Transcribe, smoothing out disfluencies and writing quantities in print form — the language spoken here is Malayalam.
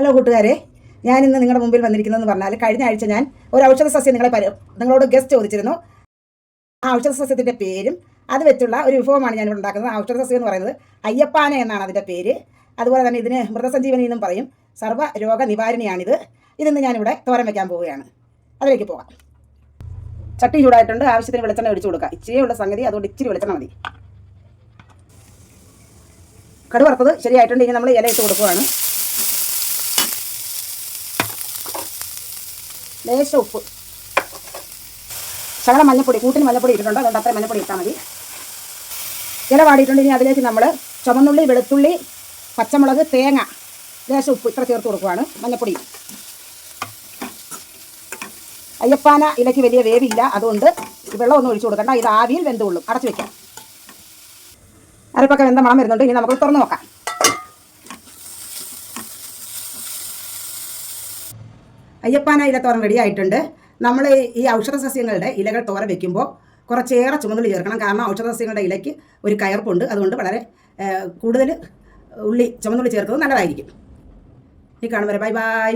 ഹലോ കൂട്ടുകാരെ, ഞാനിന്ന് നിങ്ങളുടെ മുമ്പിൽ വന്നിരിക്കുന്നതെന്ന് പറഞ്ഞാൽ കഴിഞ്ഞ ആഴ്ച ഞാൻ ഒരു ഔഷധ സസ്യം നിങ്ങളോട് ഗസ്റ്റ് ചോദിച്ചിരുന്നു. ആ ഔഷധ സസ്യത്തിൻ്റെ പേരും അത് വെച്ചുള്ള ഒരു വിഭവമാണ് ഞാനിവിടെ ഉണ്ടാക്കുന്നത്. ഔഷധ സസ്യം എന്ന് പറയുന്നത് അയ്യപ്പാന എന്നാണ് അതിൻ്റെ പേര്. അതുപോലെ തന്നെ ഇതിന് മൃതസഞ്ജീവനി എന്നും പറയും. സർവ്വ രോഗ നിവാരണിയാണിത്. ഇതിന്ന് ഞാനിവിടെ തോരൻ വയ്ക്കാൻ പോവുകയാണ്. അതിലേക്ക് പോകാം. ചട്ടി ചൂടായിട്ടുണ്ട്. ആവശ്യത്തിന് വെളിച്ചെണ്ണ ഒഴിച്ചു കൊടുക്കുക. ഇച്ചിരിയുള്ള സംഗതി, അതുകൊണ്ട് ഇച്ചിരി വെളിച്ചെണ്ണ മതി. കടുക് വറുത്തത് ശരിയായിട്ടുണ്ട്. ഇനി നമ്മൾ ഇല ഇട്ട് കൊടുക്കുകയാണ്. ലേശ ഉപ്പ്, ശകലം മഞ്ഞപ്പൊടി, കൂട്ടിന് മഞ്ഞപ്പൊടി ഇട്ടിട്ടുണ്ട്, അതുകൊണ്ട് അത്രയും മഞ്ഞപ്പൊടി ഇട്ടാൽ മതി. ഇല വാടിയിട്ടുണ്ട്. ഇനി അതിലേക്ക് നമ്മൾ ചുവന്നുള്ളി, വെളുത്തുള്ളി, പച്ചമുളക്, തേങ്ങ, ലേശം ഉപ്പ് ഇത്ര ചേർത്ത് കൊടുക്കുകയാണ്. മഞ്ഞപ്പൊടി. അയ്യപ്പാന ഇലയ്ക്ക് വലിയ വേവില്ല, അതുകൊണ്ട് വെള്ളമൊന്നും ഒഴിച്ചു കൊടുക്കണ്ട. ഇത് ആവിയിൽ വെന്തുകൊള്ളും. അടച്ചു വെക്കാം. അരപ്പൊക്കെ വെന്ത മണം വരുന്നുണ്ട്. ഇനി നമുക്ക് തുറന്ന് നോക്കാം. അയ്യപ്പാന ഇല തോരൻ റെഡി ആയിട്ടുണ്ട്. നമ്മൾ ഈ ഔഷധ സസ്യങ്ങളുടെ ഇലകൾ തോരൻ വെക്കുമ്പോൾ കുറച്ചേറെ ചുമന്നുള്ളി ചേർക്കണം. കാരണം ഔഷധ സസ്യങ്ങളുടെ ഇലയ്ക്ക് ഒരു കയർപ്പുണ്ട്. അതുകൊണ്ട് വളരെ കൂടുതൽ ചുമന്നുള്ളി ചേർക്കുന്നത് നല്ലതായിരിക്കും. ഈ കാണും വരെ ബൈ ബൈ.